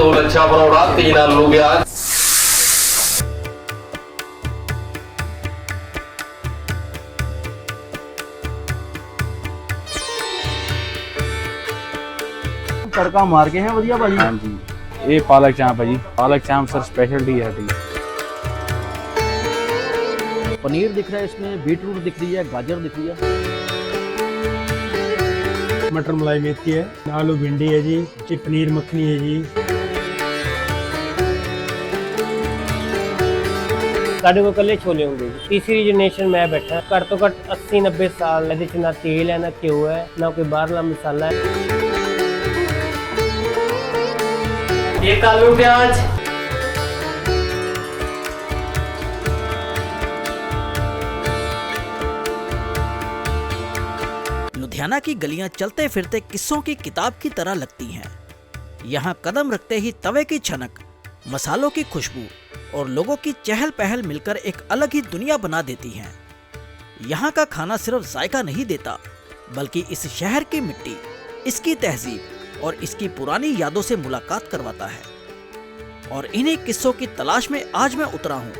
2 लच्छा परोड़ा 3 आलू प्याज। तड़का मार के हैं वधिया भाजी। हाँ जी, ये पालक चांप है जी। पालक चांप सर स्पेशलिटी है जी। पनीर दिख रहा है इसमें, बीटरूट दिख रही है, गाजर दिख रही है, मटर मलाई मेथी है, आलू भिंडी है जी, पनीर मखनी है जी। ਸਾਡੇ ਕੋਲ ਕੱਲੇ ਛੋਲੇ ਹੁੰਦੇ ਜੀ। ਤੀਸਰੀ ਜਨਰੇਸ਼ਨ ਮੈਂ ਬੈਠਾ, ਘੱਟ ਤੋਂ ਘੱਟ 80-90 ਸਾਲ। ਇਹਦੇ ਚ ਨਾ ਤੇਲ ਹੈ, ਨਾ ਘਿਓ ਹੈ, ਨਾ ਕੋਈ ਬਾਹਰਲਾ ਮਸਾਲਾ ਹੈ। एक आलू प्याज। लुधियाना की गलियां चलते फिरते किस्सों की किताब की तरह लगती हैं। यहाँ कदम रखते ही तवे की छनक, मसालों की खुशबू और लोगों की चहल पहल मिलकर एक अलग ही दुनिया बना देती हैं। यहाँ का खाना सिर्फ जायका नहीं देता, बल्कि इस शहर की मिट्टी, इसकी तहजीब और इसकी पुरानी यादों से मुलाकात करवाता है। और इन्हीं किस्सों की तलाश में आज मैं उतरा हूँ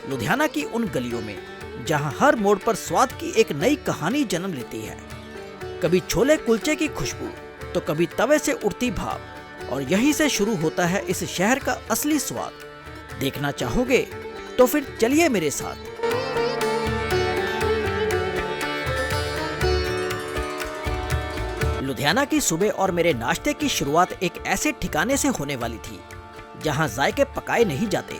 लुधियाना की उन गलियों में, जहाँ हर मोड़ पर स्वाद की एक नई कहानी जन्म लेती है। कभी छोले कुलचे की खुशबू, तो कभी तवे से उड़ती भाप, और यहीं से शुरू होता है इस शहर का असली स्वाद। देखना चाहोगे तो फिर चलिए मेरे साथ। लुधियाना की सुबह और मेरे नाश्ते की शुरुआत एक ऐसे ठिकाने से होने वाली थी जहां जायके पकाए नहीं जाते,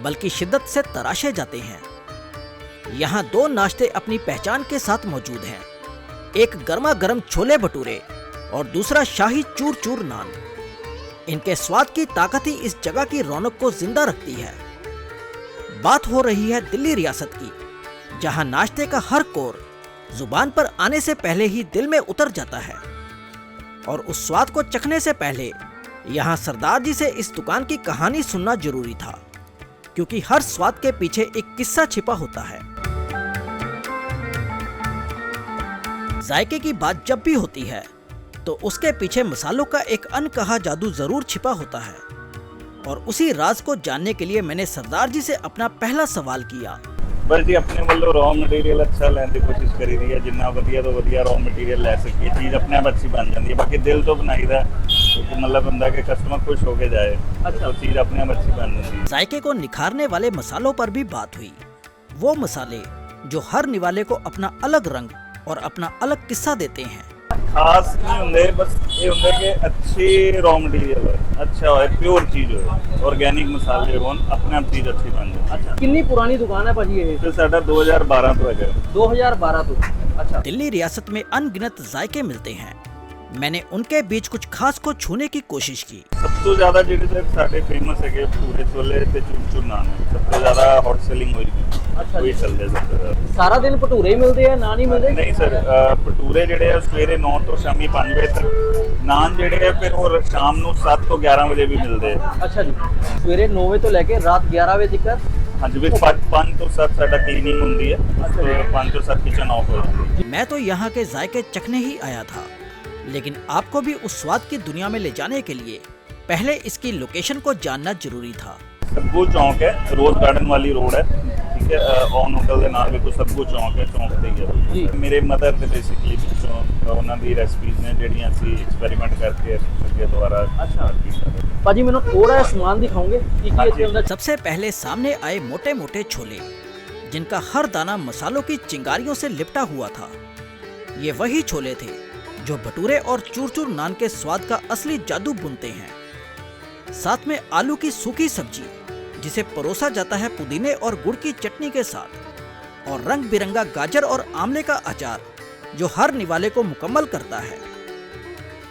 बल्कि शिद्दत से तराशे जाते हैं। यहाँ 2 नाश्ते अपनी पहचान के साथ मौजूद हैं। एक गर्मा गर्म छोले भटूरे और दूसरा शाही चूर चूर नान। इनके स्वाद की ताकत ही इस जगह की रौनक को जिंदा रखती है। बात हो रही है दिल्ली रियासत की, जहां नाश्ते का हर कोर जुबान पर आने से पहले ही दिल में उतर जाता है। और उस स्वाद को चखने से पहले यहाँ सरदार जी से इस दुकान की कहानी सुनना जरूरी था, क्योंकि हर स्वाद के पीछे एक किस्सा छिपा होता है। जायके की बात जब भी होती है तो उसके पीछे मसालों का एक अनकहा जादू जरूर छिपा होता है। और उसी राज को जानने के लिए मैंने सरदार जी से अपना पहला सवाल किया। बस जी अपने वालों रॉ मटीरियल अच्छा लैने की कोशिश करी रही है, जिन्ना वधिया तो वधिया रॉ मटीरियल लै सकी, चीज़ अपने आप अच्छी बन जाती है। बाकी दिल तो बनाई दा, क्योंकि मतलब बंदा के कस्टमर खुश होके जाए, तो चीज़ अपने आप अच्छी बन जाती है। जायके को निखारने वाले मसालों पर भी बात हुई। वो मसाले जो हर निवाले को अपना अलग रंग और अपना अलग किस्सा देते हैं। खास नहीं होंगे, बस ये होंगे कि अच्छी रॉ मटीरियल हो, अच्छा हो, प्योर चीज़ हो, ऑर्गेनिक मसाले हो, अपने आप चीज़ अच्छी बन जाए। अच्छा, कितनी पुरानी दुकान है भाजी ये? तो साढ़ा 2012 तो है। 2012 तो। अच्छा, दिल्ली रियासत में अनगिनत जायके मिलते हैं। मैंने उनके बीच कुछ खास को छूने की कोशिश की। सब तो ज़्यादा ਜਿਹੜੇ ਸਾਡੇ फेमस है पूरे छोले ते चूर चूर नान है, सब तो ज़्यादा हॉट सेलिंग हुई थी। अच्छा, वही चल रहा है। सारा दिन भटूरे ही मिलते हैं, नान ही मिलते? नहीं सर, भटूरे ਜਿਹੜੇ ਆ ਸਵੇਰੇ 9 ਤੋਂ ਸ਼ਾਮੀ 5 ਵਜੇ ਤੱਕ, ਨਾਨ ਜਿਹੜੇ ਆ ਫਿਰ ਉਹ ਸ਼ਾਮ ਨੂੰ 7 ਤੋਂ 11 ਵਜੇ ਵੀ ਮਿਲਦੇ ਆ। अच्छा जी, सवेरे 9 बजे तो लेके रात 11 बजे तक। ਹਾਂਜੀ ਵੀ 5 ਤੋਂ 7 ਸਾਡਾ ਕਲੀਨਿੰਗ ਹੁੰਦੀ ਹੈ, 5 ਤੋਂ 7 किचन ऑफ हो जाती है। मैं तो यहाँ के जायके चखने ही आया था, लेकिन आपको भी उस स्वाद की दुनिया में ले जाने के लिए पहले इसकी लोकेशन को जानना जरूरी था। सब्बू चौक है, रोज गार्डन वाली रोड है, ठीक है। ऑन होटल के नाल भी सब्बू चौक है, चौक ते ही जी। है। मेरे मदर ने बेसिकली उन्होंने दी रेसिपीज ने ਜਿਹੜੀਆਂ ਅਸੀਂ एक्सपेरिमेंट करके ਅੱਗੇ ਦੁਬਾਰਾ। अच्छा भाजी, मैंने थोड़ा सामान दिखाओगे कि इसके अंदर? सबसे पहले सामने आए मोटे मोटे छोले, जिनका हर दाना मसालों की चिंगारियों से लिपटा हुआ था। ये वही छोले थे जो भटूरे और चूर चूर नान के स्वाद का असली जादू बुनते हैं। साथ में आलू की सूखी सब्जी, जिसे परोसा जाता है पुदीने और गुड़ की चटनी के साथ, और रंग बिरंगा गाजर और आमले का अचार, जो हर निवाले को मुकम्मल करता है।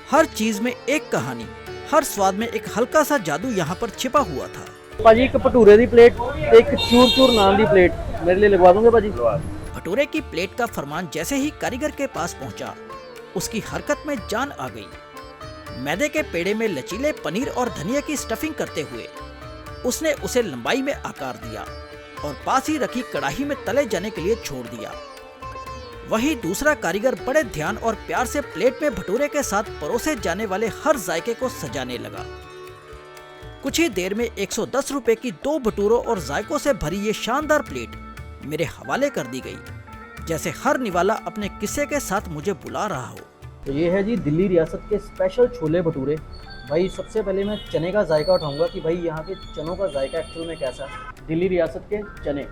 हर चीज में एक कहानी, हर स्वाद में एक हल्का सा जादू यहाँ पर छिपा हुआ था। भाजी एक भटूरे दी प्लेट, एक चूर चूर नान दी प्लेट मेरे लिए लगवा दोगे भाजी? भटूरे की प्लेट का फरमान जैसे ही कारीगर के पास पहुंचा, उसकी हरकत में जान आ गई। मैदे के पेड़े में लचीले पनीर और धनिया की स्टफिंग करते हुए उसने उसे लंबाई में आकार दिया और पास ही रखी कढ़ाई में तले जाने के लिए छोड़ दिया। वहीं दूसरा कारीगर बड़े ध्यान और प्यार से प्लेट में भटूरे के साथ परोसे जाने वाले हर जायके को सजाने लगा। कुछ ही देर में 110 रुपए की 2 भटूरों और जायकों से भरी ये शानदार प्लेट मेरे हवाले कर दी गई, जैसे हर निवाला अपने किस्से के साथ मुझे बुला रहा हो। तो ये है जी दिल्ली रियासत के स्पेशल छोले भटूरे। भाई सबसे पहले मैं चने का जायका उठाऊंगा कि भाई यहाँ के चनों का जायका एक्चुअल में कैसा है। दिल्ली रियासत के चने,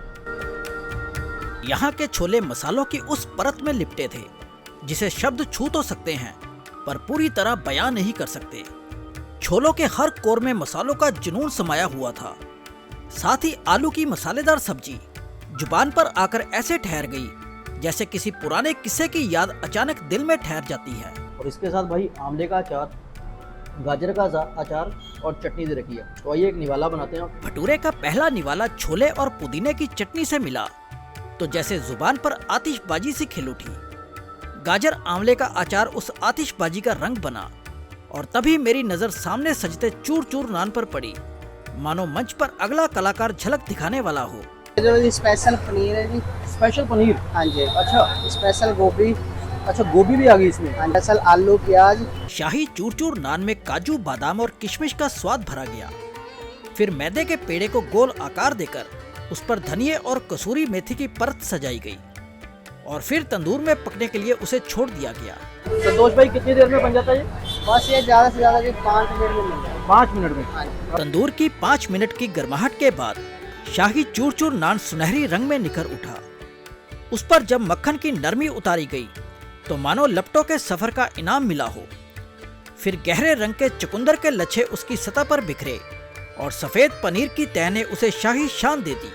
यहाँ के छोले मसालों की उस परत में लिपटे थे जिसे शब्द छू तो सकते हैं पर पूरी तरह बयां नहीं कर सकते। छोलों के हर कोर में मसालों का जुनून समाया हुआ था। साथ ही आलू की मसालेदार सब्जी जुबान पर आकर ऐसे ठहर गई जैसे किसी पुराने किस्से की याद अचानक दिल में ठहर जाती है। और इसके साथ भाई आंवले का अचार, गाजर का अचार और चटनी दे रखी है। तो आइए एक निवाला बनाते हैं। भटूरे का पहला निवाला छोले और पुदीने की चटनी से मिला तो जैसे जुबान पर आतिशबाजी सी खिल उठी। गाजर आंवले का अचार उस आतिशबाजी का रंग बना और तभी मेरी नजर सामने सजते चूर चूर नान पर पड़ी, मानो मंच पर अगला कलाकार झलक दिखाने वाला हो। जो स्पेशल पनीर है जी। स्पेशल पनीर? हाँ जी। अच्छा, स्पेशल गोभी। अच्छा, गोभी भी आ गई इसमें? स्पेशल आलू प्याज। शाही चूर चूर नान में काजू बादाम और किशमिश का स्वाद भरा गया। फिर मैदे के पेड़े को गोल आकार देकर उस पर धनिये और कसूरी मेथी की परत सजाई गई और फिर तंदूर में पकने के लिए उसे छोड़ दिया गया। संतोष भाई कितनी देर में बन जाता है ये? बस ये ज्यादा से ज्यादा 5 मिनट में मिल जाएगा। 5 मिनट में? तंदूर की 5 मिनट की गर्माहट के बाद शाही चूर चूर नान सुनहरी रंग में निखर उठा। उस पर जब मक्खन की नरमी उतारी गई तो मानो लपटों के सफर का इनाम मिला हो। फिर गहरे रंग के चुकंदर के लच्छे उसकी सतह पर बिखरे और सफेद पनीर की तह ने उसे शाही शान दे दी।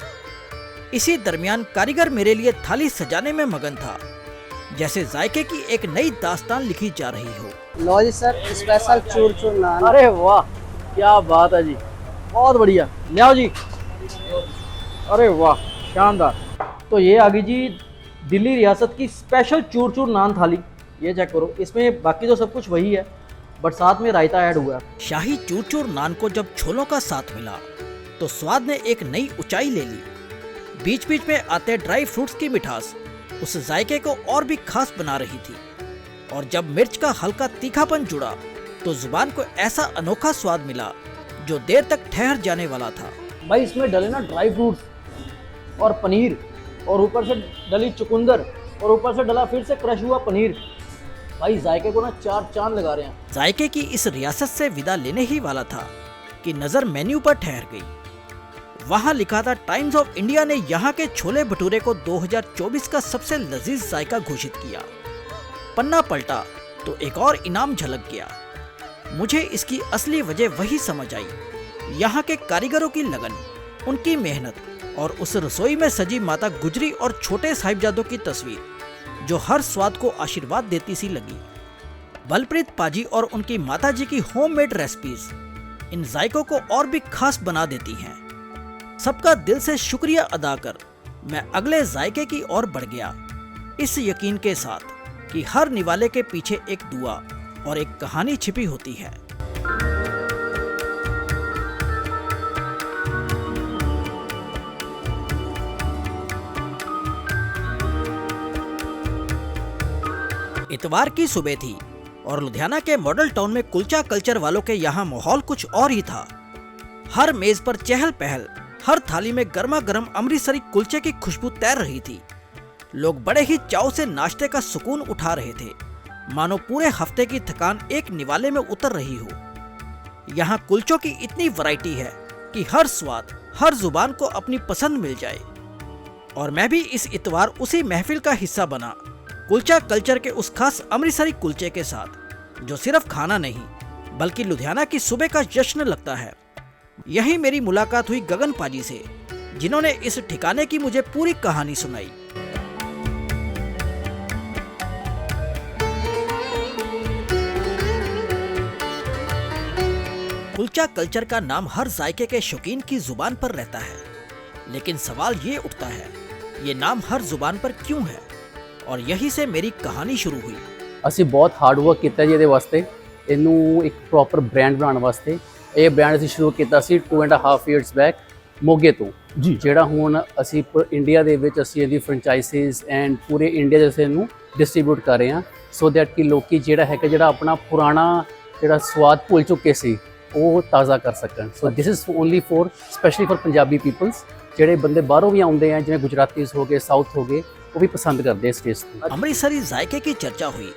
इसी दरमियान कारीगर मेरे लिए थाली सजाने में मगन था, जैसे जायके की एक नई दास्तान लिखी जा रही हो। लो जी सर, स्पेशल चूर चूर नान। अरे वाह, क्या बात है जी, बहुत बढ़िया। ले आओ जी। अरे वाह, शानदार। तो ये आ गई जी दिल्ली रियासत की स्पेशल चूर चूर नान थाली। ये चेक करो, इसमें बाकी तो सब कुछ वही है बट साथ में रायता ऐड हुआ है। शाही चूर चूर नान को जब छोलों का साथ मिला तो स्वाद ने एक नई ऊंचाई ले ली। बीच बीच में आते ड्राई फ्रूट्स की मिठास उस जायके को और भी खास बना रही थी और जब मिर्च का हल्का तीखापन जुड़ा तो जुबान को ऐसा अनोखा स्वाद मिला जो देर तक ठहर जाने वाला था। भाई इसमें डले ना ड्राई फ्रूट्स और पनीर और ऊपर से डली चुकंदर और ऊपर से डला फिर से क्रश हुआ पनीर। भाई जायके को ना 4 चांद लगा रहे हैं। जायके की इस रियासत से विदा लेने ही वाला था कि नजर मेन्यू पर ठहर गई। वहां लिखा था टाइम्स ऑफ इंडिया ने यहाँ के छोले भटूरे को 2024 का सबसे लजीज जायका घोषित किया। पन्ना पलटा तो एक और इनाम झलक गया। मुझे इसकी असली वजह वही समझ आई, यहाँ के कारीगरों की लगन, उनकी मेहनत और उस रसोई में सजी माता गुजरी और छोटे साहिबजादों की तस्वीर जो हर स्वाद को आशीर्वाद देती सी लगी। बलप्रीत पाजी और उनकी माताजी की होममेड रेसिपीज इन जायकों को और भी खास बना देती हैं। सबका दिल से शुक्रिया अदा कर मैं अगले जायके की ओर बढ़ गया, इस यकीन के साथ कि हर निवाले के पीछे एक दुआ और एक कहानी छिपी होती है। इतवार की सुबह थी और लुधियाना के मॉडल टाउन में कुलचा कल्चर वालों के यहाँ माहौल कुछ और ही था। हर मेज पर चहल पहल, हर थाली में गर्मा गर्म अमृतसरी कुलचे की खुशबू तैर रही थी। लोग बड़े ही चाव से नाश्ते का सुकून उठा रहे थे, मानो पूरे हफ्ते की थकान एक निवाले में उतर रही हो। यहाँ कुलचों की इतनी वैरायटी है कि हर स्वाद, हर जुबान को अपनी पसंद मिल जाए। और मैं भी इस इतवार उसी महफिल का हिस्सा बना, कुलचा कल्चर के उस खास अमृतसरी कुलचे के साथ, जो सिर्फ खाना नहीं बल्कि लुधियाना की सुबह का जश्न लगता है। यही मेरी मुलाकात हुई गगन पाजी से, जिन्होंने इस ठिकाने की मुझे पूरी कहानी सुनाई। कुलचा कल्चर का नाम हर जायके के शौकीन की जुबान पर रहता है, लेकिन सवाल ये उठता है, ये नाम हर जुबान पर क्यों है? और यही से मेरी कहानी शुरू हुई। ਅਸੀਂ ਬਹੁਤ ਹਾਰਡ ਵਰਕ ਕੀਤਾ ਜੀ ਇਹਦੇ ਵਾਸਤੇ, ਇਹਨੂੰ ਇੱਕ ਪ੍ਰੋਪਰ ਬ੍ਰਾਂਡ ਬਣਾਉਣ ਵਾਸਤੇ। ਇਹ ਬ੍ਰਾਂਡ ਅਸੀਂ ਸ਼ੁਰੂ ਕੀਤਾ ਸੀ 2.5 ਇਅਰਸ ਬੈਕ ਮੋਗੇ ਤੋਂ ਜੀ, ਜਿਹੜਾ ਹੁਣ ਅਸੀਂ ਇੰਡੀਆ ਦੇ ਵਿੱਚ ਅਸੀਂ ਇਹਦੀ ਫਰੈਂਚਾਈਜ਼ੀਜ਼ ਐਂਡ ਪੂਰੇ ਇੰਡੀਆ ਦੇ ਅਸੀਂ ਇਹਨੂੰ ਡਿਸਟ੍ਰੀਬਿਊਟ ਕਰ ਰਹੇ ਹਾਂ, ਸੋ ਦੈਟ ਕਿ ਲੋਕੀ ਜਿਹੜਾ ਹੈਗਾ ਜਿਹੜਾ ਆਪਣਾ ਪੁਰਾਣਾ ਜਿਹੜਾ ਸਵਾਦ ਭੁੱਲ ਚੁੱਕੇ ਸੀ ਉਹ ਤਾਜ਼ਾ ਕਰ ਸਕਣ। So this is only for specially for Punjabi peoples, ਜਿਹੜੇ ਬੰਦੇ ਬਾਹਰੋਂ ਵੀ ਆਉਂਦੇ ਆ, ਜਿਵੇਂ ਗੁਜਰਾतीस हो गए, साउथ हो गए, वो भी पसंद करते हैं इस टेस्ट को। अमृतसरी जायके की चर्चा हुई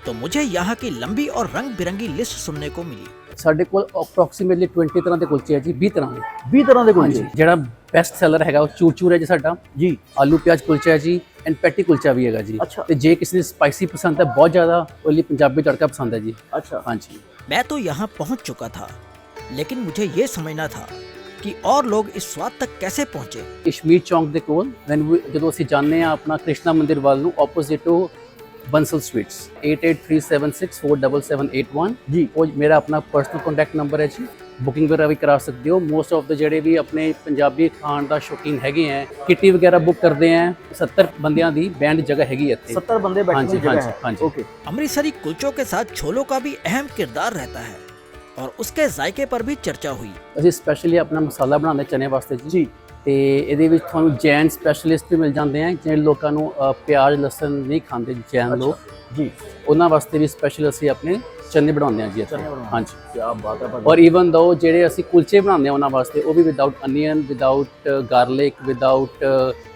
तो मुझे यहाँ की लंबी और रंग बिरंगी लिस्ट सुनने को मिली। ਸਾਡੇ ਕੋਲ ਅਪਰੋਕਸੀਮੇਟਲੀ 20 ਤਰ੍ਹਾਂ ਦੇ ਕੁਲਚੇ ਹੈ ਜੀ, 20 ਤਰ੍ਹਾਂ ਦੇ। 20 ਤਰ੍ਹਾਂ ਦੇ ਹਾਂਜੀ, ਕੁਲਚੇ। ਜਿਹੜਾ ਬੈਸਟ ਸੈਲਰ ਹੈਗਾ ਉਹ ਚੂਰ ਚੂਰ ਹੈ ਜੀ ਸਾਡਾ ਜੀ। ਆਲੂ ਪਿਆਜ਼ ਕੁਲਚਾ ਹੈ ਜੀ, ਐਂਡ ਪੈਟੀ ਕੁਲਚਾ ਵੀ ਹੈਗਾ ਜੀ। ਅੱਛਾ। ਤੇ ਜੇ ਕਿਸੇ ਨੂੰ ਸਪਾਈਸੀ ਪਸੰਦ ਹੈ ਬਹੁਤ ਜ਼ਿਆਦਾ, ਉਹ ਲਈ ਪੰਜਾਬੀ ਤੜਕਾ ਪਸੰਦ ਹੈ ਜੀ। अच्छा। ਹਾਂਜੀ। मैं तो यहाँ पहुँच चुका था, लेकिन मुझे ये समझना था कि और लोग इस स्वाद तक कैसे पहुँचे। ਕਸ਼ਮੀਰ ਚੌਂਕ ਦੇ ਕੋਲ ਜਦੋਂ ਅਸੀਂ ਜਾਂਦੇ ਆ ਆਪਣਾ ਕ੍ਰਿਸ਼ਨਾ ਮੰਦਿਰ ਵੱਲ ਨੂੰ, ਆਪੋਜ਼ਿਟ ਟੂ ਬੰਸਲ ਸਵੀਟਸ, 8837647781 ਜੀ। ਉਹ ਮੇਰਾ ਆਪਣਾ ਪਰਸਨਲ ਕੰਟੈਕਟ ਨੰਬਰ ਹੈ ਜੀ। ਬੁਕਿੰਗ ਵਗੈਰਾ ਵੀ ਕਰਾ ਸਕਦੇ ਹੋ। ਮੋਸਟ ਆਫ ਦਾ ਜਿਹੜੇ ਵੀ ਆਪਣੇ ਪੰਜਾਬੀ ਖਾਣ ਦਾ ਸ਼ੌਕੀਨ ਹੈਗੇ ਆ, ਕਿੱਟੀ ਵਗੈਰਾ ਬੁੱਕ ਕਰਦੇ ਆ। 70 ਬੰਦਿਆਂ ਦੀ ਬੈਂਡ ਜਗ੍ਹਾ ਹੈਗੀ ਹੈ ਇੱਥੇ। 70 बंदे बैठने की जगह है। हाँ जी। ओके। अमृतसरी कुलचों के साथ छोलों का भी अहम किरदार रहता है और उसके जायके पर भी चर्चा हुई। ਅਸੀਂ ਸਪੈਸ਼ਲੀ ਆਪਣਾ ਮਸਾਲਾ ਬਣਾਉਂਦੇ ਚਨੇ ਵਾਸਤੇ ਜੀ। ਤੇ ਇਹਦੇ ਵਿੱਚ ਤੁਹਾਨੂੰ ਜੈਨ ਸਪੈਸ਼ਲਿਸਟ ਵੀ ਮਿਲ ਜਾਂਦੇ ਆ, ਜਿਹੜੇ ਲੋਕਾਂ ਨੂੰ ਪਿਆਜ਼ ਲਸਣ ਨਹੀਂ ਖਾਂਦੇ ਜੈਨ ਲੋਕ ਜੀ, ਉਹਨਾਂ ਵਾਸਤੇ ਵੀ ਸਪੈਸ਼ਲ ਅਸੀਂ ਆਪਣੇ ਚਨੇ ਬਣਾਉਂਦੇ ਆ ਜੀ ਇੱਥੇ। ਚਨੇ ਬਣਾਉਂਦੇ। ਹਾਂਜੀ। ਕੀ ਬਾਤ ਹੈ ਭਾਜੀ। ਔਰ ਈਵਨ ਦੋ ਜਿਹੜੇ ਅਸੀਂ ਕੁਲਚੇ ਬਣਾਉਂਦੇ ਆ ਉਹਨਾਂ ਵਾਸਤੇ, ਉਹ ਵੀ without onion, without garlic, without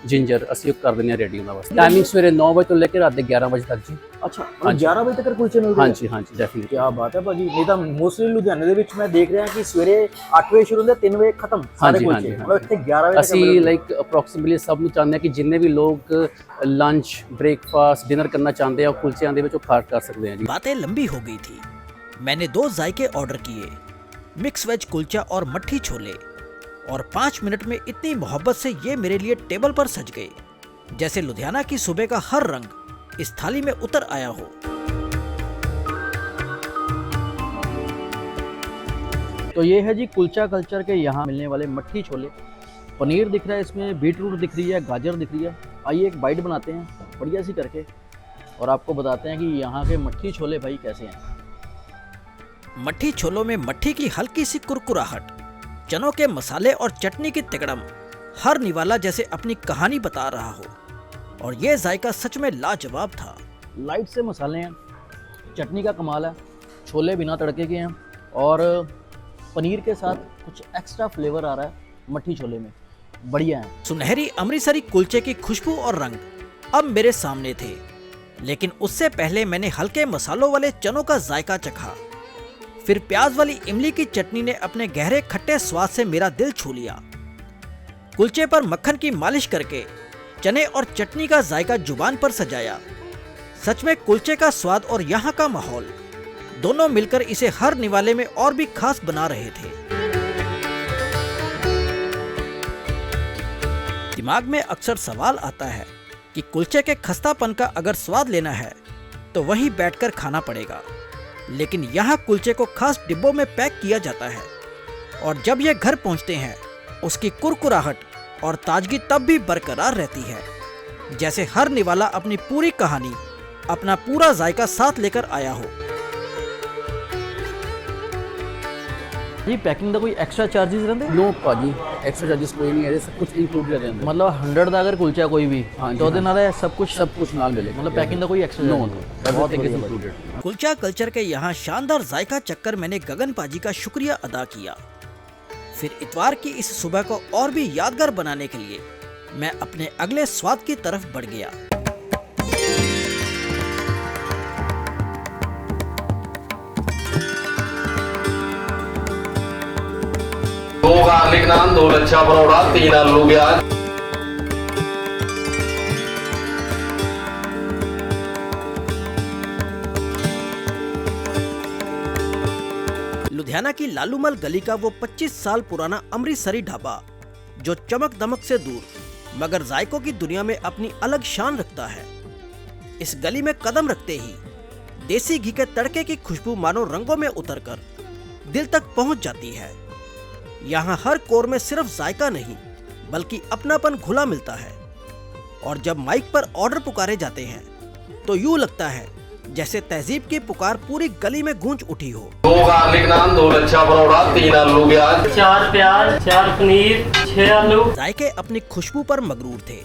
ginger ਅਸੀਂ ਉਹ ਕਰ ਦਿੰਦੇ ਆ ਰੈਡੀ ਉਹਨਾਂ ਵਾਸਤੇ। ਟਾਈਮਿੰਗ ਸਵੇਰੇ 9 ਵਜੇ ਤੋਂ ਲੈ ਕੇ ਰਾਤ ਦੇ 11 ਵਜੇ ਤੱਕ ਜੀ। अच्छा, मतलब 11 बजे तक कुलचे मिलते हैं। ਹਾਂਜੀ ਹਾਂਜੀ, ਡੈਫੀਨਿਟਲੀ। क्या बात है भाजी। नहीं तो मोस्टली लुधियाने ਦੇ ਵਿੱਚ ਮੈਂ ਦੇਖ ਰਿਹਾ ਕਿ ਸਵੇਰੇ 8 ਵਜੇ ਸ਼ੁਰੂ ਹੁੰਦੇ 3 ਵਜੇ ਖਤਮ ਸਾਰੇ ਹਾਂਜੀ, ਕੁਲਚੇ। ਹਾਂਜੀ, मतलब ਇੱਥੇ 11 ਵਜੇ ਤੱਕ ਅਸੀਂ ਲਾਈਕ ਅਪਰੋਕਸੀਮੇਟਲੀ ਸਭ ਨੂੰ ਚਾਹੁੰਦੇ ਆ ਕਿ ਜਿੰਨੇ ਵੀ ਲੋਕ ਲੰਚ, ब्रेकफास्ट, डिनर करना चाहते हैं, कुलचियां दे विच खा कर सकते हैं जी। बातें लंबी हो गई थी। मैंने 2 जायके ऑर्डर किए, मिक्स वेज कुलचा और मट्ठी छोले, और 5 मिनट में इतनी मोहब्बत से ये मेरे लिए टेबल पर सज गए जैसे लुधियाना की सुबह का हर रंग इस थाली में उतर आया हो। तो ये है जी कुलचा कल्चर के यहाँ मिलने वाले मट्ठी छोले। पनीर दिख रहा है इसमें, बीटरूट दिख रही है, गाजर दिख रही है। आइए एक बाइट बनाते हैं बढ़िया सी करके और आपको बताते हैं कि यहाँ के मट्ठी छोले भाई कैसे हैं। मट्ठी छोलों में मट्ठी की हल्की सी कुरकुराहट, चनों के मसाले और चटनी की तिकड़म हर निवाला जैसे अपनी कहानी बता रहा हो, और ये जायका सच में लाजवाब था। लाइट से मसाले हैं, चटनी का कमाल है, छोले बिना तड़के के हैं और पनीर के साथ कुछ एक्स्ट्रा फ्लेवर आ रहा है मट्ठी छोले में, बढ़िया है। सुनहरी अमृतसरी कुलचे की खुशबू और रंग अब मेरे सामने थे, लेकिन उससे पहले मैंने हल्के मसालों वाले चनों का जायका चखा। फिर प्याज वाली इमली की चटनी ने अपने गहरे खट्टे स्वाद से मेरा दिल छू लिया। कुलचे पर मक्खन की मालिश करके चने और चटनी का जायका जुबान पर सजाया। सच में कुलचे का स्वाद और यहाँ का माहौल दोनों मिलकर इसे हर निवाले में और भी खास बना रहे थे। दिमाग में अक्सर सवाल आता है कि कुलचे के खस्तापन का अगर स्वाद लेना है तो वहीं बैठकर खाना पड़ेगा, लेकिन यहाँ कुलचे को खास डिब्बों में पैक किया जाता है और जब ये घर पहुँचते हैं उसकी कुरकुराहट और ताजगी तब भी बरकरार रहती है जैसे हर निवाला अपनी पूरी कहानी, अपना पूरा जायका साथ लेकर आया हो। जी पैकिंग का कोई एक्स्ट्रा चार्जेस रहते? नो भाजी, एक्स्ट्रा चार्जेस कोई नहीं है, सब कुछ इंक्लूड रहते हैं। मतलब 100 का अगर कुलचा कोई भी तो ਉਹਦੇ ਨਾਲ सब कुछ नाल मिलेगा। मतलब पैकिंग का कोई एक्स्ट्रा नो नहीं? Everything is included. Kulcha culture के यहाँ शानदार जायका चक्कर मैंने गगन पाजी का शुक्रिया अदा किया। फिर इतवार की इस सुबह को और भी यादगार बनाने के लिए मैं अपने अगले स्वाद की तरफ बढ़ गया। दो गार्लिक नान, 2 लच्छा परोड़ा, 3 आलू प्याज। लुधियाना की लालूमल गली का वो 25 साल पुराना अमृतसरी ढाबा जो चमक दमक से दूर मगर जायकों की दुनिया में अपनी अलग शान रखता है। इस गली में कदम रखते ही देसी घी के तड़के की खुशबू मानो रंगों में उतरकर दिल तक पहुंच जाती है। यहाँ हर कोर में सिर्फ जायका नहीं बल्कि अपनापन घुला मिलता है, और जब माइक पर ऑर्डर पुकारे जाते हैं तो यूं लगता है जैसे तहजीब की पुकार पूरी गली में गूंज उठी हो। 2 गार्लिक नान, 2 लच्छा परोड़ा, 3 आलू प्याज। 4 प्याज, 4 पनीर, 6 आलू। जायके अपनी खुशबू पर मगरूर थे,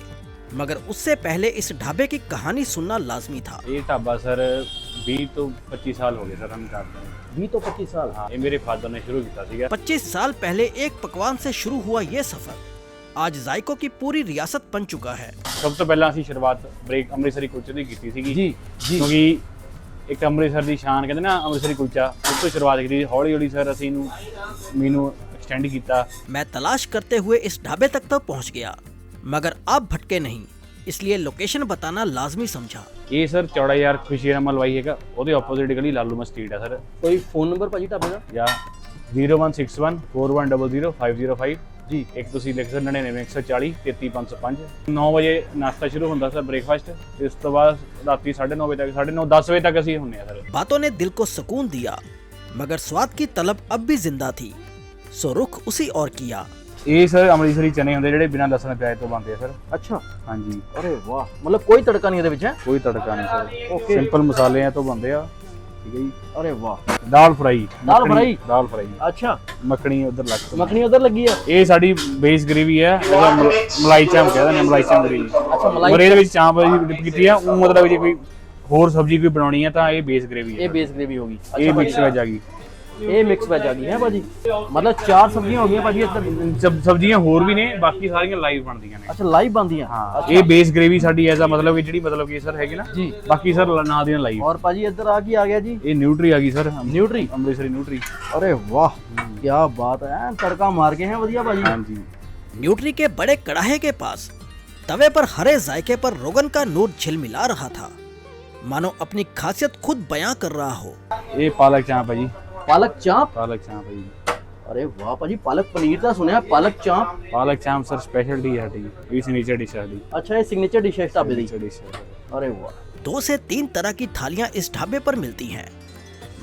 मगर उससे पहले इस ढाबे की कहानी सुनना लाजमी था। ये ढाबा सर 20 तो 25 साल हो गए सर हम करते हैं। 20 तो 25 साल हाँ, ये मेरे फादर ने शुरू किया ਸੀਗਾ। 25 साल पहले एक पकवान से शुरू हुआ ये सफर आज जायकों की पूरी रियासत बन चुका है। ਸਭ ਤੋਂ ਪਹਿਲਾਂ ਅਸੀਂ ਸ਼ੁਰੂਆਤ ਬ੍ਰੇਕ ਅੰਮ੍ਰਿਤਸਰੀ ਕੁਲਚੇ ਦੀ ਕੀਤੀ ਸੀਗੀ ਜੀ ਜੀ ਕਿਉਂਕਿ ਇੱਕ ਅੰਮ੍ਰਿਤਸਰ ਦੀ ਸ਼ਾਨ ਕਹਿੰਦੇ ਨਾ ਅੰਮ੍ਰਿਤਸਰੀ ਕੁਲਚਾ, ਉਸ ਤੋਂ ਸ਼ੁਰੂਆਤ ਕੀਤੀ। ਹੌਲੀ ਹੌਲੀ ਸਰ ਅਸੀਂ ਇਹਨੂੰ ਮੈਨੂੰ एक्सटेंड किया। मैं तलाश करते हुए इस ढाबे तक तो पहुंच गया, मगर आप भटके नहीं, इसलिए लोकेशन बताना लाजमी समझा। ये सर चौड़ा यार खुशी राम मलवाई है, ਉਹਦੇ ਆਪੋਜ਼ਿਟ ਗਲੀ ਲਾਲੂ ਮਸਜਿਦ ਹੈ ਸਰ। कोई फोन नंबर भाजी ढाबे का? ਜਾਂ 016141000505 ਜੀ। ਇੱਕ ਤੁਸੀਂ ਲਿਖ ਸਕਦੇ 9914033505। 9 ਵਜੇ ਨਾਸ਼ਤਾ ਸ਼ੁਰੂ ਹੁੰਦਾ ਸਰ, ਬ੍ਰੇਕਫਾਸਟ। ਇਸ ਤੋਂ ਬਾਅਦ ਰਾਤੀ 9:30 ਵਜੇ ਤੱਕ 9:30 10 ਵਜੇ ਤੱਕ ਅਸੀਂ ਹੁੰਨੇ ਆ ਸਰ। बातों ने दिल को सुकून दिया, मगर स्वाद की तलब अब भी जिंदा थी, सो रुख उसी और किया। ਇਹ ਸਰ ਅੰਮ੍ਰਿਤਸਰੀ ਚਨੇ ਹੁੰਦੇ ਜਿਹੜੇ ਬਿਨਾਂ ਲਸਣ ਪਿਆਜ਼ ਤੋਂ ਬਣਦੇ ਆ ਸਰ। अच्छा, ਹਾਂਜੀ, अरे वाह, मतलब कोई तड़का नहीं है ਵਿੱਚ ਹੈ? ਕੋਈ ਤੜਕਾ ਨਹੀਂ ਸਰ, ओके, ਸਿੰਪਲ ਮਸਾਲਿਆਂ ਤੋਂ ਬਣਦੇ ਆ। ਠੀਕ ਹੈ ਜੀ। अरे वाह, ਦਾਲ ਫਰਾਈ, दाल फ्राई, ਦਾਲ ਫਰਾਈ, अच्छा, ਮੱਖਣੀ ਉਧਰ ਲੱਗ ਪਈ। मखनी उधर लगी है। ਇਹ ਸਾਡੀ ਬੇਸ ਗ੍ਰੇਵੀ ਹੈ, ਉਹਦਾ ਮਲਾਈ ਚਾਂਪ ਕਹਿੰਦੇ ਨੇ, ਮਲਾਈ ਚਾਂਪ ਗ੍ਰੇਵੀ। अच्छा, मलाई ਪਰ ਇਹਦੇ ਵਿੱਚ ਚਾਂਪ ਅਸੀਂ ਡਿਪ ਕੀਤੀ ਆ। ਉਹ ਮਤਲਬ ਜੇ ਕੋਈ ਹੋਰ ਸਬਜ਼ੀ ਕੋਈ ਬਣਾਉਣੀ ਹੈ ਤਾਂ ਇਹ ਬੇਸ ਗ੍ਰੇਵੀ ये ਹੈ। बेस ग्रेवी होगी। ਇਹ ਮਿਕਸ ਵੈਜ ਆ ਗਈ। ये मिक्स वेज आ गई है भाजी, मतलब 4 सब्जियां हो गई भाजी इधर। ਸਬਜ਼ੀਆਂ ਹੋਰ ਵੀ ਨੇ, ਬਾਕੀ ਸਾਰੀਆਂ ਲਾਈਵ ਬਣਦੀਆਂ ਨੇ। अच्छा, लाइव बांधी है। ਹਾਂ, ਇਹ ਬੇਸ ਗ੍ਰੇਵੀ ਸਾਡੀ ਐਸਾ ਮਤਲਬ ਕਿ ਜਿਹੜੀ ਮਤਲਬ ਕਿ ਸਰ ਹੈਗੀ ਨਾ जी। ਬਾਕੀ ਸਰ ਨਾਲ ਦੀਆਂ ਲਾਈਵ। और भाजी इधर आ गया जी ਇਹ ਨਿਊਟਰੀ ਆ ਗਈ ਸਰ, न्यूट्री। ਅੰਮ੍ਰਿਤਸਰੀ ਨਿਊਟਰੀ। अरे वाह, क्या बात है, तड़का मार के हैं बढ़िया भाजी। ਹਾਂਜੀ। न्यूट्री के बड़े कड़ाहे के पास तवे पर हरे जायके पर रोगन का नूर झिलमिला रहा था, मानो अपनी खासियत खुद बयां कर रहा हो। ਇਹ ਪਾਲਕ ਚਾਂਪ ਹੈ ਜੀ, पालक चाप। ਪਾਲਕ ਚਾਂਪ ਹੈ ਜੀ। अरे वाह भाजी, पालक पनीर का सुना है, पालक चाप। ਪਾਲਕ ਚਾਂਪ ਸਰ ਸਪੈਸ਼ਲਟੀ ਹੈ ਸਾਡੀ, ਇਹ ਸਿਗਨੇਚਰ ਡਿਸ਼ ਹੈ ਸਾਡੀ। अच्छा, ये सिग्नेचर डिश है इस ढाबे की। सिग्नेचर डिश है। अरे वाह, 2 से 3 तरह की थालियां इस ढाबे पर मिलती हैं,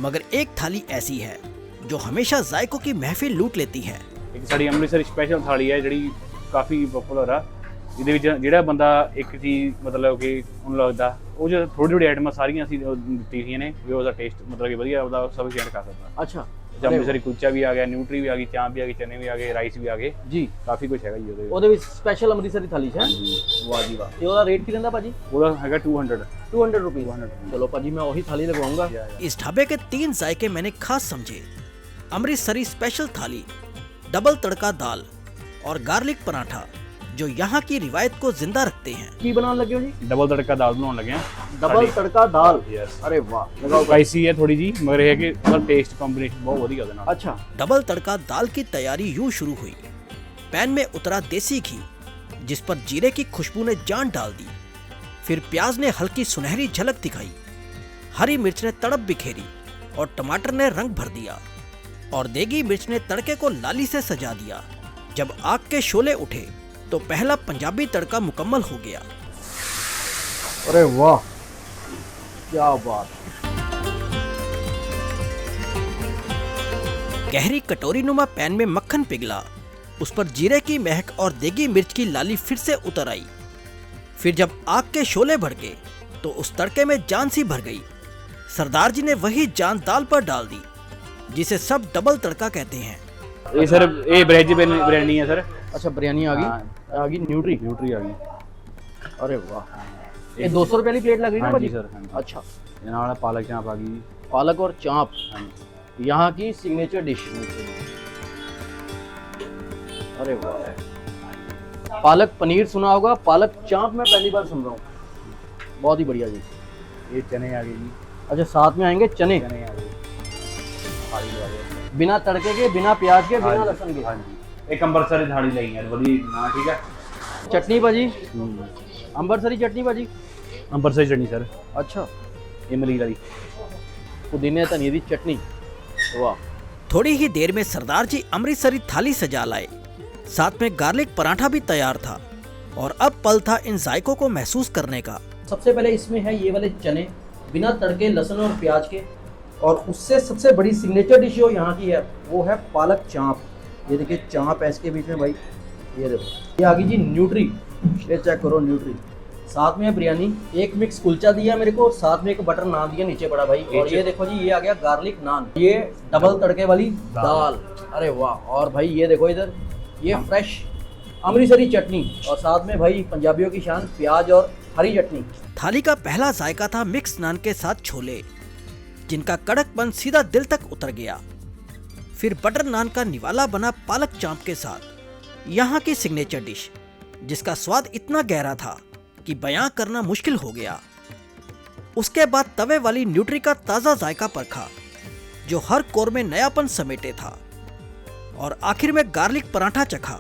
मगर एक थाली ऐसी है जो हमेशा जायकों की महफिल लूट लेती है। ਇੱਕ ਸਾਡੀ ਅੰਮ੍ਰਿਤਸਰ ਸਪੈਸ਼ਲ ਥਾਲੀ ਹੈ ਜਿਹੜੀ ਕਾਫੀ ਪਪੂਲਰ ਆ। ਇਹਦੇ ਵਿੱਚ ਜਿਹੜਾ ਬੰਦਾ ਇੱਕ ਚੀਜ਼ ਮਤਲਬ ਕਿ ਉਹਨੂੰ ਲੱਗਦਾ, ਉਹ ਜੋ ਥੋੜੀ ਥੋੜੀ ਆਈਟਮਾਂ ਸਾਰੀਆਂ ਅਸੀਂ ਦਿੱਤੀ ਹੋਈਆਂ ਨੇ ਵੀ ਉਹਦਾ ਟੇਸਟ ਮਤਲਬ ਕਿ ਵਧੀਆ ਉਹਦਾ ਸਭ ਸ਼ੇਅਰ ਕਰ ਸਕਦਾ। अच्छा, ਅੰਮ੍ਰਿਤਸਰੀ ਕੁਲਚਾ ਵੀ ਆ ਗਿਆ, ਨਿਊਟਰੀ ਵੀ ਆ ਗਈ, ਚਾਂਪ ਵੀ ਆ ਗਈ, ਚਨੇ ਵੀ ਆ ਗਏ, ਰਾਈਸ ਵੀ ਆ ਗਏ, जी। ਕਾਫੀ ਕੁਝ ਹੈਗਾ ਜੀ ਉਹਦੇ ਵਿੱਚ। ਉਹਦੇ ਵਿੱਚ स्पेशल अमृतसरी थाली है। वाह जी वाह। ਤੇ ਉਹਦਾ ਰੇਟ ਕੀ ਰਹਿੰਦਾ ਭਾਜੀ? ਉਹਦਾ ਹੈਗਾ 200। 200 रुपीस। चलो भाजी, मैं वही थाली लगवाऊंगा। इस ढाबे के 3 जायके मैंने खास समझे। अमृतसरी स्पेशल थाली, डबल तड़का दाल और गार्लिक पराठा, जो यहाँ की रिवायत को जिंदा रखते हैं। ਕੀ ਬਣਾਉਣ ਲੱਗੇ ਹੋ ਜੀ? ਡਬਲ ਤੜਕਾ ਦਾਲ ਬਣਾਉਣ ਲੱਗੇ ਆ। डबल तड़का दाल। ਯੈਸ। अरे वाह, लगाओ। स्पाइसी है थोड़ी जी, मगर ये है कि उसका टेस्ट कॉम्बिनेशन बहुत बढ़िया है ना। अच्छा, डबल तड़का दाल की तैयारी यूं शुरू हुई। पैन में उतरा देसी घी, जिस पर जीरे की खुशबू ने जान डाल दी। फिर प्याज ने हल्की सुनहरी झलक दिखाई, हरी मिर्च ने तड़प बिखेरी और टमाटर ने रंग भर दिया, और देगी मिर्च ने तड़के को लाली से सजा दिया। जब आग के शोले उठे तो पहला पंजाबी तड़का मुकम्मल हो गया। अरे वाह, क्या बात। गहरी कटोरी नुमा पैन में मक्खन पिघला, उस पर जीरे की महक और देगी मिर्च की लाली फिर से उतर आई। फिर जब आग के शोले भड़के तो उस तड़के में जान सी भर गई। सरदार जी ने वही जान दाल पर डाल दी, जिसे सब डबल तड़का कहते हैं। ये सर ये वेज बिरयानी है सर। अच्छा, बिरयानी आ गई। आ गई न्यूट्री। न्यूट्री आ गई। अरे वाह, ये 200 रुपए की प्लेट लग रही है ना हाँ भाजी? जी सर, हाँ जी। अच्छा, ये नाल पालक चांप आ गई। पालक और चाप हाँ जी। यहाँ की सिग्नेचर डिश। अरे वाह, पालक पनीर सुना होगा, पालक चाप मैं पहली बार सुन रहा हूँ। बहुत ही बढ़िया जी। ये चने आ गए जी। अच्छा, साथ में आएंगे चने, चने आ गए। थाली लगा दो। बिना तड़के के, बिना प्याज के, बिना हाँ जी, लहसुन के। हाँ जी। एक अंबरसरी थाली लाई है बड़ी ना, ठीक है। चटनी भाजी, अंबरसरी चटनी भाजी। अंबरसरी चटनी सर, अच्छा, इमली वाली। पुदीने धनिया की चटनी। वाह, थोड़ी ही देर में सरदार जी अमृतसरी थाली सजा लाए, साथ में गार्लिक पराठा भी तैयार था। और अब पल था इन जायकों को महसूस करने का। सबसे पहले इसमें है ये वाले चने, बिना तड़के, लहसुन और प्याज के। और उससे सबसे बड़ी सिग्नेचर डिश जो यहाँ की है वो है पालक चाप। ये देखिए चाप है इसके बीच में भाई, ये देखो। ये आ गई जी न्यूट्री, ये चेक करो न्यूट्री। साथ में बिरयानी, एक मिक्स कुलचा दिया मेरे को, साथ में एक बटर नान दिया नीचे पड़ा भाई। और ये देखो जी, ये आ गया गार्लिक नान, ये डबल तड़के वाली दाल। अरे वाह, और भाई ये देखो इधर, ये फ्रेश अमृतसरी चटनी, और साथ में भाई पंजाबियों की शान प्याज और हरी चटनी। थाली का पहला जायका था मिक्स नान के साथ छोले। जिनका कड़कपन सीधा दिल तक उतर गया। फिर बटर नान का निवाला बना पालक चांप के साथ यहाँ की सिग्नेचर डिश, जिसका स्वाद इतना गहरा था कि बयां करना मुश्किल हो गया। उसके बाद तवे वाली न्यूट्री का ताज़ा जायका परखा, जो हर कोर में नयापन समेटे था। और आखिर में गार्लिक पराठा चखा,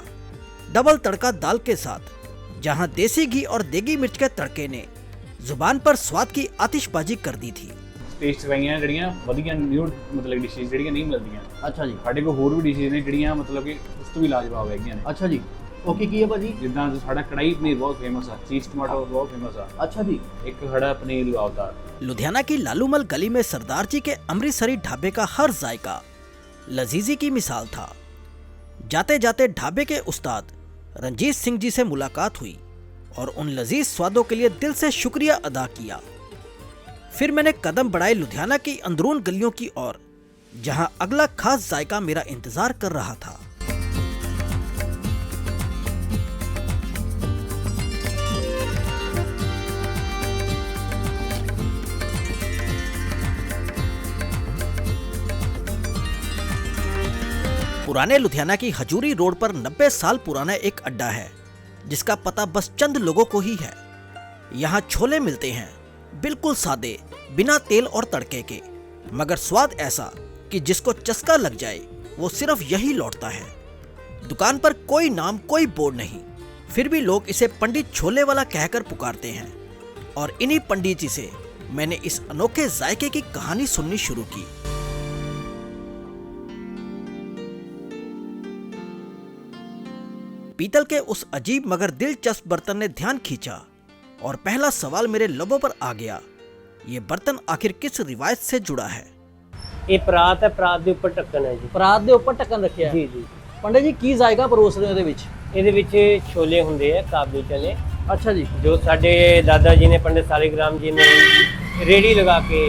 डबल तड़का दाल के साथ, जहां देसी घी और देगी मिर्च के तड़के ने जुबान पर स्वाद की आतिशबाजी कर दी थी। ਟੇਸਟ ਵਈਆਂ ਜਿਹੜੀਆਂ ਵਧੀਆ ਨਿਊ ਮਤਲਬ ਡਿਸ਼ਸ ਜਿਹੜੀਆਂ ਨਹੀਂ ਮਿਲਦੀਆਂ। ਅੱਛਾ ਜੀ। ਸਾਡੇ ਕੋਲ ਹੋਰ ਵੀ ਡਿਸ਼ਸ ਨੇ ਜਿਹੜੀਆਂ ਮਤਲਬ ਕਿ ਉਸ ਤੋਂ ਵੀ ਲਾਜਵਾਬ ਹੈਗੀਆਂ ਨੇ। ਅੱਛਾ ਜੀ। ਓਕੇ, ਕੀ ਹੈ ਭਾਜੀ? ਜਿੱਦਾਂ ਸਾਡਾ ਕੜਾਈ ਪਨੀਰ ਬਹੁਤ ਫੇਮਸ ਆ, ਚੀਜ਼ ਟਮਾਟੋ ਬਹੁਤ ਫੇਮਸ ਆ। अच्छा जी। ਇੱਕ ਸਾਡਾ ਪਨੀਰ ਲਵਾਵਦਾਰ। लुधियाना की लालूमल गली में सरदार जी के अमृतसरी ढाबे का हर जायका लजीजी की मिसाल था। जाते जाते ढाबे के उस्ताद रंजीत सिंह जी से मुलाकात हुई और उन लजीज स्वादों के लिए दिल से शुक्रिया अदा किया। फिर मैंने कदम बढ़ाए लुधियाना की अंदरून गलियों की ओर, जहां अगला खास जायका मेरा इंतजार कर रहा था। पुराने लुधियाना की हजूरी रोड पर 90 साल पुराना एक अड्डा है, जिसका पता बस चंद लोगों को ही है। यहाँ छोले मिलते हैं, बिल्कुल सादे, बिना तेल और तड़के के, मगर स्वाद ऐसा कि जिसको चस्का लग जाए वो सिर्फ यही लौटता है। दुकान पर कोई नाम, कोई बोर्ड नहीं, फिर भी लोग इसे पंडित छोले वाला कहकर पुकारते हैं। और इन्हीं पंडित जी से मैंने इस अनोखे जायके की कहानी सुननी शुरू की। पीतल के उस अजीब मगर दिलचस्प बर्तन ने ध्यान खींचा और पहला सवाल मेरे लबों पर आ गया, ये बर्तन आखिर किस रिवायत से जुड़ा है? ਇਹ ਪਰਾਤ ਹੈ, ਪਰਾਤ ਦੇ ਉੱਪਰ ਢੱਕਣ ਹੈ ਜੀ। ਪਰਾਤ ਦੇ ਉੱਪਰ ਢੱਕਣ ਰੱਖਿਆ। ਜੀ ਜੀ। ਪੰਡਿਤ ਜੀ ਕੀ ਜ਼ਾਇਕਾ ਪਰੋਸ ਰਹੇ ਹੋ ਇਹਦੇ ਵਿੱਚ? ਇਹਦੇ ਵਿੱਚ ਛੋਲੇ ਹੁੰਦੇ ਆ, ਕਾਬਲੀ ਚਨੇ, ਅੱਛਾ ਜੀ। ਜੋ ਸਾਡੇ ਦਾਦਾ ਜੀ ਨੇ, ਪੰਡਿਤ ਸਾਲਿਗਰਾਮ ਜੀ ਨੇ ਰੇੜੀ ਲਗਾ ਕੇ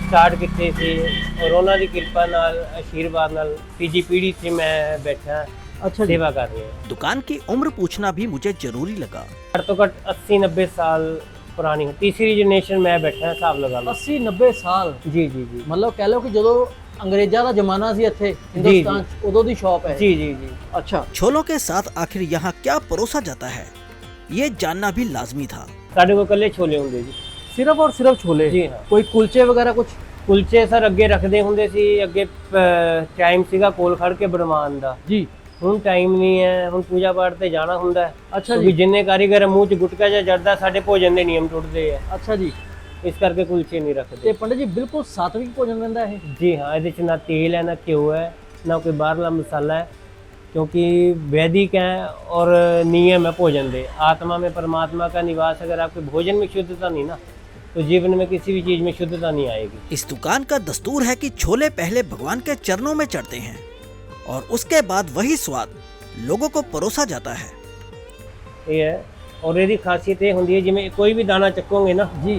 ਸਟਾਰਟ ਕੀਤੇ ਸੀ, ਔਰ ਉਹਨਾਂ ਦੀ ਕਿਰਪਾ ਨਾਲ, ਆਸ਼ੀਰਵਾਦ ਨਾਲ ਤੀਜੀ ਪੀੜ੍ਹੀ 'ਚ ਮੈਂ ਬੈਠਾ, अच्छा जी। सेवा कर रहे हैं। दुकान की उम्र पूछना भी मुझे जरूरी लगा। घट तो घट 80-90 साल पुरानी हो, तीसरी जनरेशन मैं बैठा हिसाब लगा लो। 80-90 ਸਾਲ? जी जी जी। मतलब कह लो कि ਜਦੋਂ अंग्रेजा ਦਾ ਜ਼ਮਾਨਾ ਸੀ ਇੱਥੇ हिंदुस्तान ਚ, ਉਦੋਂ ਦੀ शॉप है। जी जी जी। अच्छा। छोलों के साथ आखिर यहाँ क्या परोसा जाता है, ये जानना भी लाजमी था। ਸਾਡੇ ਕੋਲ ਕੱਲੇ ਛੋਲੇ ਹੁੰਦੇ ਜੀ। सिर्फ और सिर्फ छोले? जी हाँ। कोई कुलचे वगैरह कुछ? ਕੁਲਚੇ ਸਰ ਅੱਗੇ ਰੱਖਦੇ ਹੁੰਦੇ ਸੀ, ਅੱਗੇ ਟਾਈਮ ਸੀਗਾ ਕੋਲ ਖੜ ਕੇ ਬਣਵਾਉਣ ਦਾ। जी। ਹੁਣ ਟਾਈਮ ਨਹੀਂ ਹੈ, ਹੁਣ ਪੂਜਾ ਪਾਠ ਤੇ ਜਾਣਾ ਹੁੰਦਾ ਹੈ। ਅੱਛਾ ਕਿਉਂਕਿ ਜਿੰਨੇ ਕਾਰੀਗਰ ਮੂੰਹ 'ਚ ਗੁਟਕਾ ਜਾਂ ਜਰਦਾ, ਸਾਡੇ ਭੋਜਨ ਦੇ ਨਿਯਮ ਟੁੱਟਦੇ ਆ। अच्छा जी। ਇਸ ਕਰਕੇ ਕੁਲਚੇ ਨਹੀਂ ਰੱਖਦੇ। ਤੇ ਪੰਡਿਤ ਜੀ ਬਿਲਕੁਲ ਸਾਤਵਿਕ ਭੋਜਨ ਦਿੰਦਾ ਇਹ? ਜੀ ਹਾਂ, ਇਹਦੇ 'ਚ ਨਾ ਤੇਲ ਹੈ, ਨਾ ਘਿਓ ਹੈ, ਨਾ ਕੋਈ ਬਾਹਰਲਾ ਮਸਾਲਾ है, क्योंकि वैदिक है और नियम है भोजन दे। आत्मा में परमात्मा का निवास, अगर आपके भोजन में शुद्धता नहीं ना, तो जीवन में किसी भी चीज़ में शुद्धता नहीं आएगी। इस दुकान का दस्तूर है कि छोले पहले भगवान के चरणों में चढ़ते हैं और उसके बाद वही स्वाद लोगों को परोसा जाता है। ये है, और यदि खासियत ये होंगी है, जिमें कोई भी दाना चकोगे ना जी,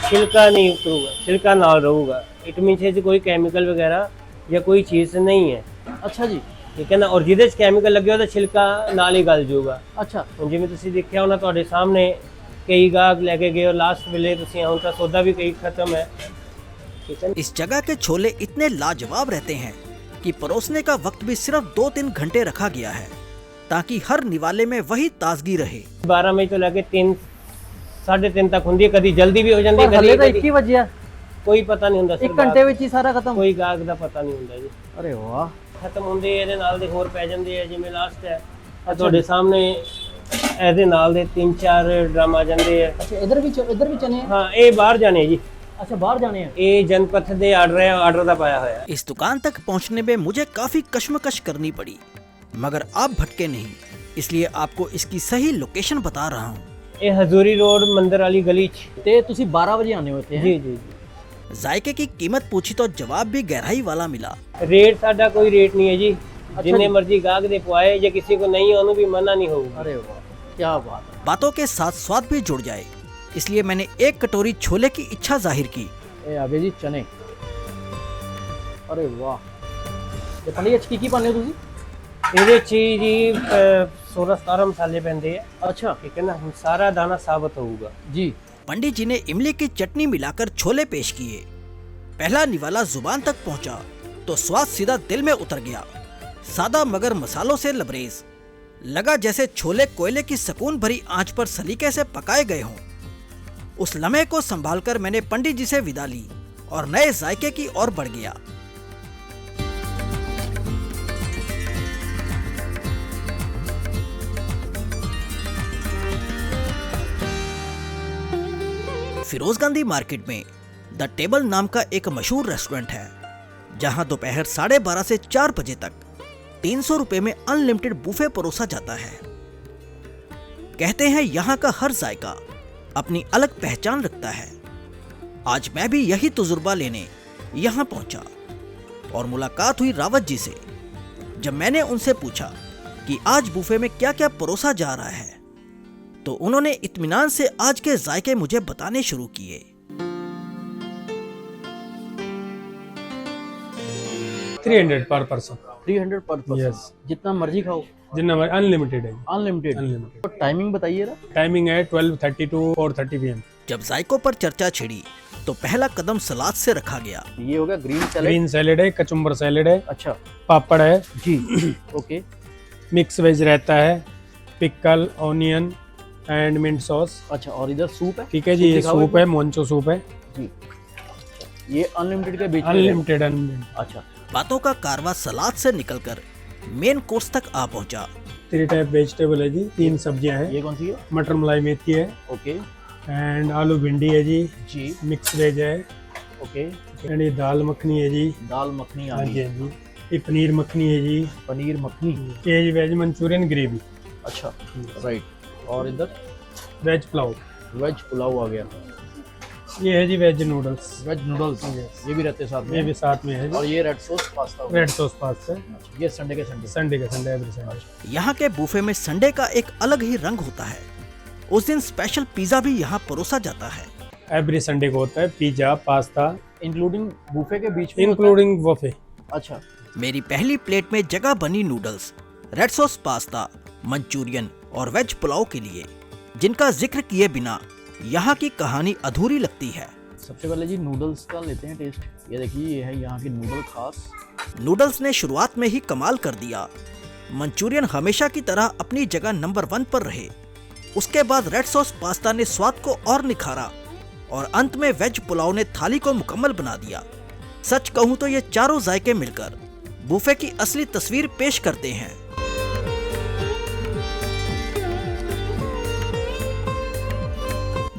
छिलका नहीं उतरूगा, छिलका नाल रहूगा। इट मीन कोई कैमिकल वगैरह या कोई चीज़ नहीं है। अच्छा जी। ठीक है ना। और ਜਿਹਦੇ 'ਚ ਕੈਮੀਕਲ ਲੱਗੇ ਹੋ ਤਾਂ ਛਿਲਕਾ ਨਾਲ ਹੀ ਗਲ ਜਾਊਗਾ। ਅੱਛਾ। ਹੁਣ ਜਿਵੇਂ ਤੁਸੀਂ ਦੇਖਿਆ ਹੋਣਾ, ਤੁਹਾਡੇ ਸਾਹਮਣੇ ਕਈ ਗਾਹਕ ਲੈ ਕੇ ਗਏ और लास्ट ਵੇਲੇ ਤੁਸੀਂ ਹੁਣ ਤਾਂ ਸੌਦਾ ਵੀ कई खत्म है। ठीक है। इस जगह के छोले इतने लाजवाब रहते हैं कि परोसने का वक्त भी सिर्फ 2-3 घंटे रखा गया है, ताकि हर निवाले में वही ताजगी रहे। 12 ਵਜੇ ਤੋਂ ਲੈ ਕੇ 3 3:30 ਤੱਕ ਹੁੰਦੀ ਹੈ, ਕਦੀ ਜਲਦੀ ਵੀ ਹੋ ਜਾਂਦੀ ਹੈ, ਹਲੇ ਤਾਂ ਕਦੀ 21 ਵਜੇ ਆ। ਕੋਈ ਪਤਾ ਨਹੀਂ ਹੁੰਦਾ। 1 ਘੰਟੇ ਵਿੱਚ ਹੀ ਸਾਰਾ ਖਤਮ? ਕੋਈ ਗਾਹਕ ਦਾ ਪਤਾ ਨਹੀਂ ਹੁੰਦਾ ਜੀ। ਅਰੇ ਵਾਹ। ਖਤਮ ਹੁੰਦੇ ਇਹਦੇ ਨਾਲ ਦੇ ਹੋਰ ਪੈ ਜਾਂਦੇ ਆ, ਜਿਵੇਂ ਲਾਸਟ ਹੈ ਆ ਤੁਹਾਡੇ ਸਾਹਮਣੇ, ਇਹਦੇ ਨਾਲ ਦੇ 3-4 ਡਰਮ ਆ ਜਾਂਦੇ ਆ। ਅੱਛਾ, ਇਧਰ ਵੀ ਚਨੇ? ਹਾਂ, ਇਹ ਬਾਹਰ ਜਾਣੇ ਜੀ। अच्छा, बाहर जाने हैं? ये जनपथ दे आर्डर दा पाया होया। इस दुकान तक पहुंचने में मुझे काफी कश्मकश करनी पड़ी, मगर आप भटके नहीं, इसलिए आपको इसकी सही लोकेशन बता रहा हूँ। ये हजूरी रोड मंदिर वाली गली च। ते तुसी 12 बजे आने होते हैं? जी जी जी। जायके की कीमत पूछी तो जवाब भी गहराई वाला मिला। रेट साडा कोई रेट नहीं है जी। अच्छा जिन्ने जी। मर्जी गाहक दे पवाए, जे किसी को नहीं है उन्हें भी मना नहीं होगा। अरे वाह, क्या बात है। बातों के साथ स्वाद भी जुड़ जाए, इसलिए मैंने एक कटोरी छोले की इच्छा जाहिर की। ए आगे जी चने। अरे वाह। ते पंडित जी की पाने हो तुसी? ਇਹਦੇ ਚ ਜੀ 16-17 ਮਸਾਲੇ ਪੈਂਦੇ ਆ। अच्छा। ठीक है ना। ਹੁਣ ਸਾਰਾ ਦਾਣਾ ਸਾਬਤ ਹੋਊਗਾ जी। पंडित जी ने इमली की चटनी मिलाकर छोले पेश किए पहला निवाला जुबान तक पहुंचा तो स्वाद सीधा दिल में उतर गया। सादा मगर मसालों से लबरेज, लगा जैसे छोले कोयले की सुकून भरी आंच पर सलीके से पकाए गए हों। उस लम्हे को संभालकर मैंने पंडित जी से विदा ली और नए जायके की ओर बढ़ गया। फिरोजगांधी मार्केट में द टेबल नाम का एक मशहूर रेस्टोरेंट है, जहां दोपहर 12:30 से 4 बजे तक 300 रुपए में अनलिमिटेड बुफे परोसा जाता है। कहते हैं यहाँ का हर जायका अपनी अलग पहचान रखता है। आज मैं भी यही तजुर्बा लेने यहाँ पहुंचा और मुलाकात हुई रावत जी से। जब मैंने उनसे पूछा कि आज बुफे में क्या क्या परोसा जा रहा है, तो उन्होंने इत्मीनान से आज के जायके मुझे बताने शुरू किए। 300 पर पर्सन। 300 पर पर्सन। Yes. जितना मर्जी खाओ, जितना अनलिमिटेड है। अनलिमिटेड। अनलिमिटेड। तो टाइमिंग बताइए ना। टाइमिंग है 12:30 to 4:30 PM। जब जायकों पर चर्चा छिड़ी तो पहला कदम सलाद से रखा गया। ये हो गया ग्रीन सैलेड। ग्रीन सैलेड है, कचुम्बर सैलेड है, अच्छा, पापड़ है जी, ओके, मिक्स वेज रहता है, pickle, onion and mint sauce. अच्छा, और इधर सूप है। ठीक है जी, ये सूप है, मोंचो सूप है जी। ये अनलिमिटेड के बीच में। अनलिमिटेड। अच्छा, बातों का कारवा सलाद से निकलकर मेन कोर्स तक आ पहुंचा। 3 टाइप वेजिटेबल है जी, 3 सब्जियां हैं। ये कौन सी है? मटर मलाई मेथी है, ओके, एंड आलू भिंडी है जी, जी, मिक्स वेज है, ओके, एंड ये दाल मखनी है जी। दाल मखनी आ हाँ गई। जी, हाँ जी, ये पनीर मखनी है जी, पनीर मखनी, ये जी वेज मंचूरियन ग्रेवी। अच्छा, राइट, और इधर वेज पुलाव, वेज पुलाव आ गया। ये है जी वेज नूडल्स। वेज नूडल्स ये भी रहते हैं साथ में। ये भी साथ में है जी। और ये रेड सॉस पास्ता हो गया। Red sauce pasta. ये संडे के संडे। संडे का संडे, एवरी संडे। यहाँ के बुफे में संडे का एक अलग ही रंग होता है। उस दिन स्पेशल पिज्जा भी यहाँ परोसा जाता है। एवरी संडे को होता है पिज्जा, पास्ता, इंक्लूडिंग बुफे के बीच में। इंक्लूडिंग वफे। अच्छा, मेरी पहली प्लेट में जगह बनी noodles, red sauce pasta, Manchurian और वेज पुलाव के लिए, जिनका जिक्र किए बिना यहाँ की कहानी अधूरी लगती है। सबसे पहले जी नूडल्स का लेते हैं टेस्ट। ये देखिए, ये है यहाँ की नूडल खास। नूडल्स ने शुरुआत में ही कमाल कर दिया। मंचूरियन हमेशा की तरह अपनी जगह नंबर 1 पर रहे। उसके बाद रेड सॉस पास्ता ने स्वाद को और निखारा और अंत में वेज पुलाव ने थाली को मुकम्मल बना दिया। सच कहूँ तो ये चारों जायके मिलकर बुफे की असली तस्वीर पेश करते हैं।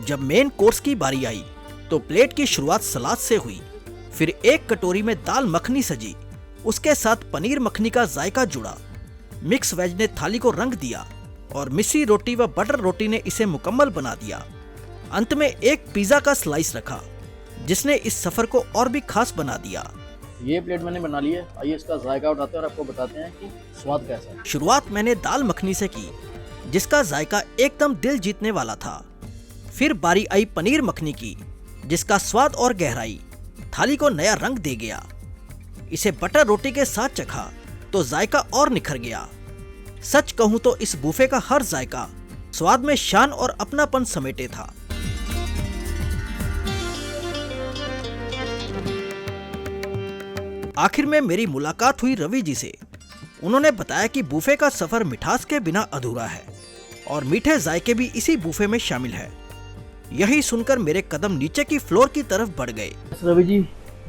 जब मेन कोर्स की बारी आई तो प्लेट की शुरुआत सलाद से हुई, फिर एक कटोरी में दाल मखनी सजी, उसके साथ पनीर मखनी का जायका जुड़ा। मिक्स वेज ने थाली को रंग दिया और मिस्री रोटी व बटर रोटी ने इसे मुकम्मल बना दिया। अंत में एक पिज्जा का स्लाइस रखा, जिसने इस सफर को और भी खास बना दिया। ये प्लेट मैंने बना ली है। आइए इसका जायका उठाते हैं और आपको बताते हैं कि स्वाद कैसा है। शुरुआत मैंने दाल मखनी से की, जिसका जायका एकदम दिल जीतने वाला था। फिर बारी आई पनीर मखनी की, जिसका स्वाद और गहराई थाली को नया रंग दे गया। इसे बटर रोटी के साथ चखा तो जायका और निखर गया। सच कहूं तो इस बुफे का हर जायका स्वाद में शान और अपनापन समेटे था। आखिर में मेरी मुलाकात हुई रवि जी से। उन्होंने बताया कि बुफे का सफर मिठास के बिना अधूरा है और मीठे जायके भी इसी बुफे में शामिल है। यही सुनकर मेरे कदम नीचे की फ्लोर की तरफ बढ़ गए। रवि जी,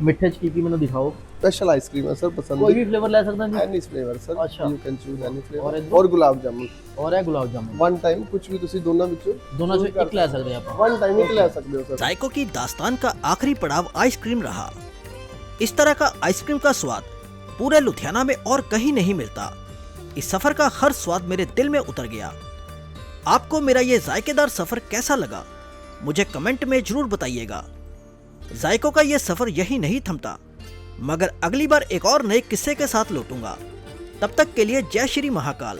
मिठे की मैंने दिखाओ। स्पेशल आइसक्रीम है सर, पसंद कोई भी फ्लेवर ले सकता है एनी फ्लेवर सर। अच्छा, you can choose any flavour. और और गुलाब जामुन। और है गुलाब जामुन। वन टाइम कुछ भी ਤੁਸੀਂ ਦੋਨਾਂ ਵਿੱਚੋਂ से एक ले सकते हैं आप। वन टाइम एक ले सकते हो सर। जायकों की दास्तान का आखिरी पड़ाव आइसक्रीम रहा। इस तरह का आइसक्रीम का स्वाद पूरे लुधियाना में और कहीं नहीं मिलता। इस सफर का हर स्वाद मेरे दिल में उतर गया। आपको मेरा ये जायकेदार सफर कैसा लगा, मुझे कमेंट में जरूर बताइएगा। जायकों का ये सफर यही नहीं थमता, मगर अगली बार एक और नए किस्से के साथ लौटूंगा। तब तक के लिए जय श्री महाकाल।